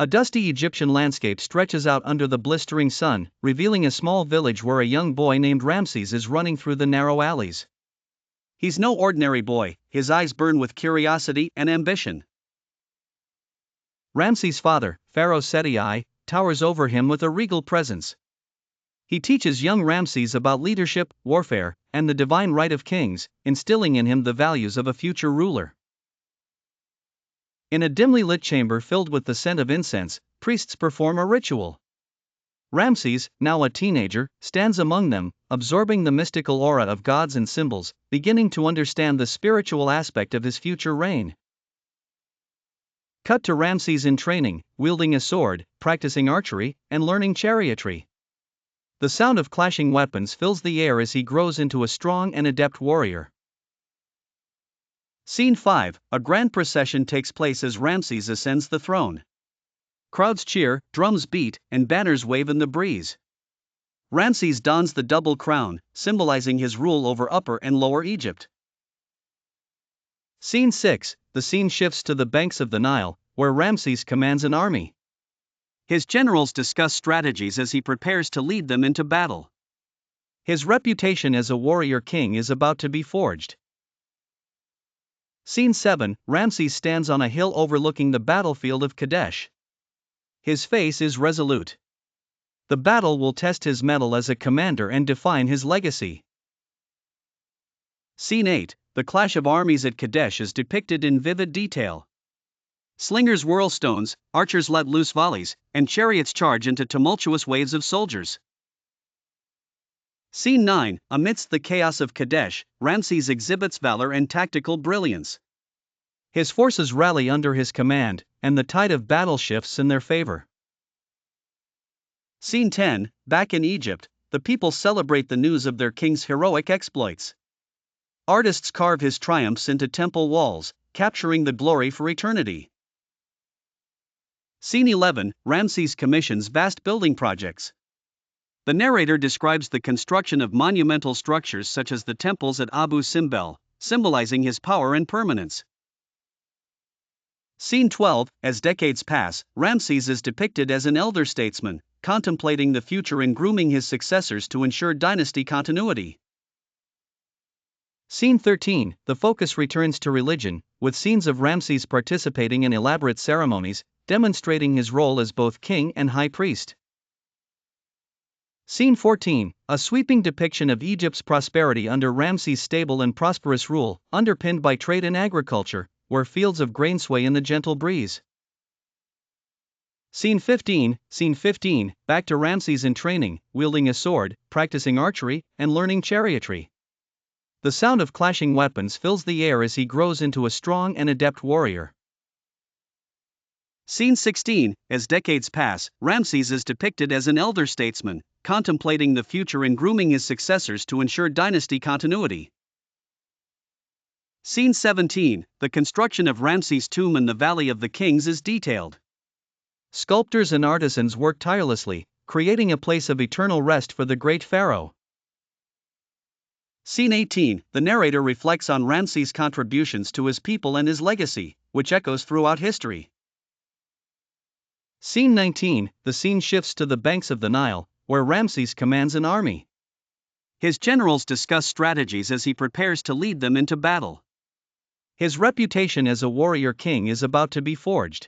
A dusty Egyptian landscape stretches out under the blistering sun, revealing a small village where a young boy named Ramses is running through the narrow alleys. He's no ordinary boy, his eyes burn with curiosity and ambition. Ramses' father, Pharaoh II, towers over him with a regal presence. He teaches young Ramses about leadership, warfare, and the divine right of kings, instilling in him the values of a future ruler. In a dimly lit chamber filled with the scent of incense, priests perform a ritual. Ramses, now a teenager, stands among them, absorbing the mystical aura of gods and symbols, beginning to understand the spiritual aspect of his future reign. Cut to Ramses in training, wielding a sword, practicing archery, and learning chariotry. The sound of clashing weapons fills the air as he grows into a strong and adept warrior. Scene 5. A grand procession takes place as Ramses ascends the throne. Crowds cheer, drums beat, and banners wave in the breeze. Ramses dons the double crown, symbolizing his rule over Upper and Lower Egypt. Scene 6. The scene shifts to the banks of the Nile, where Ramses commands an army. His generals discuss strategies as he prepares to lead them into battle. His reputation as a warrior king is about to be forged. Scene 7. Ramses stands on a hill overlooking the battlefield of Kadesh. His face is resolute. The battle will test his mettle as a commander and define his legacy. Scene 8. The clash of armies at Kadesh is depicted in vivid detail. Slingers whirl stones, archers let loose volleys, and chariots charge into tumultuous waves of soldiers. Scene 9. Amidst the chaos of Kadesh, Ramses exhibits valor and tactical brilliance. His forces rally under his command, and the tide of battle shifts in their favor. Scene 10. Back in Egypt, the people celebrate the news of their king's heroic exploits. Artists carve his triumphs into temple walls, capturing the glory for eternity. Scene 11. Ramses commissions vast building projects. The narrator describes the construction of monumental structures such as the temples at Abu Simbel, symbolizing his power and permanence. Scene 12. As decades pass, Ramses is depicted as an elder statesman, contemplating the future and grooming his successors to ensure dynasty continuity. Scene 13. The focus returns to religion, with scenes of Ramses participating in elaborate ceremonies, demonstrating his role as both king and high priest. Scene 14. A sweeping depiction of Egypt's prosperity under Ramses' stable and prosperous rule, underpinned by trade and agriculture, where fields of grain sway in the gentle breeze. Scene 15. Scene 15. Back to Ramses in training, wielding a sword, practicing archery, and learning chariotry. The sound of clashing weapons fills the air as he grows into a strong and adept warrior. Scene 16. As decades pass, Ramses is depicted as an elder statesman, contemplating the future and grooming his successors to ensure dynasty continuity. Scene 17. The construction of Ramses' tomb in the Valley of the Kings is detailed. Sculptors and artisans work tirelessly, creating a place of eternal rest for the great pharaoh. Scene 18. The narrator reflects on Ramses' contributions to his people and his legacy, which echoes throughout history. Scene 19. The scene shifts to the banks of the Nile, where Ramses commands an army. His generals discuss strategies as he prepares to lead them into battle. His reputation as a warrior king is about to be forged.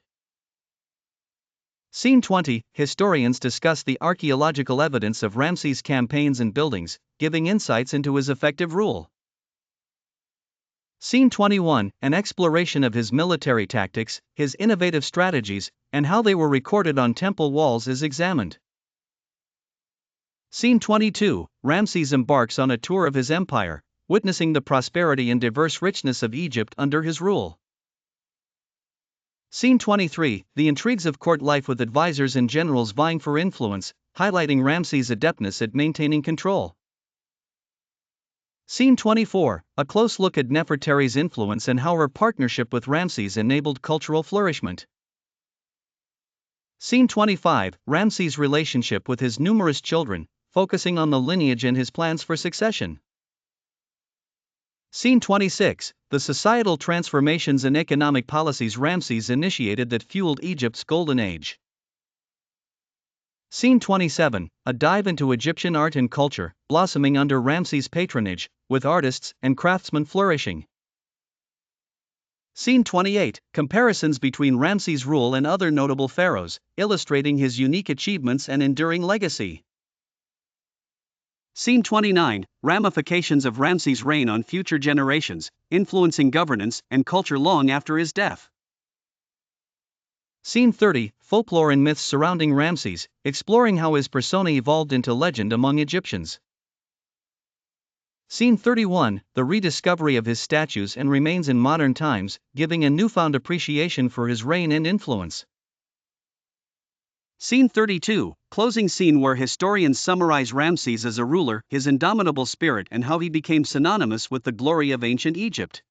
Scene 20. Historians discuss the archaeological evidence of Ramses' campaigns and buildings, giving insights into his effective rule. Scene 21. An exploration of his military tactics, his innovative strategies, and how they were recorded on temple walls is examined. Scene 22. Ramses embarks on a tour of his empire, witnessing the prosperity and diverse richness of Egypt under his rule. Scene 23. The intrigues of court life with advisors and generals vying for influence, highlighting Ramses' adeptness at maintaining control. Scene 24. A close look at Nefertari's influence and how her partnership with Ramses enabled cultural flourishment. Scene 25. Ramses' relationship with his numerous children, focusing on the lineage and his plans for succession. Scene 26. The societal transformations and economic policies Ramses initiated that fueled Egypt's golden age. Scene 27, a dive into Egyptian art and culture, blossoming under Ramses' patronage, with artists and craftsmen flourishing. Scene 28, comparisons between Ramses' rule and other notable pharaohs, illustrating his unique achievements and enduring legacy. Scene 29, ramifications of Ramses' reign on future generations, influencing governance and culture long after his death. Scene 30, folklore and myths surrounding Ramses, exploring how his persona evolved into legend among Egyptians. Scene 31, the rediscovery of his statues and remains in modern times, giving a newfound appreciation for his reign and influence. Scene 32, closing scene where historians summarize Ramses as a ruler, his indomitable spirit, and how he became synonymous with the glory of ancient Egypt.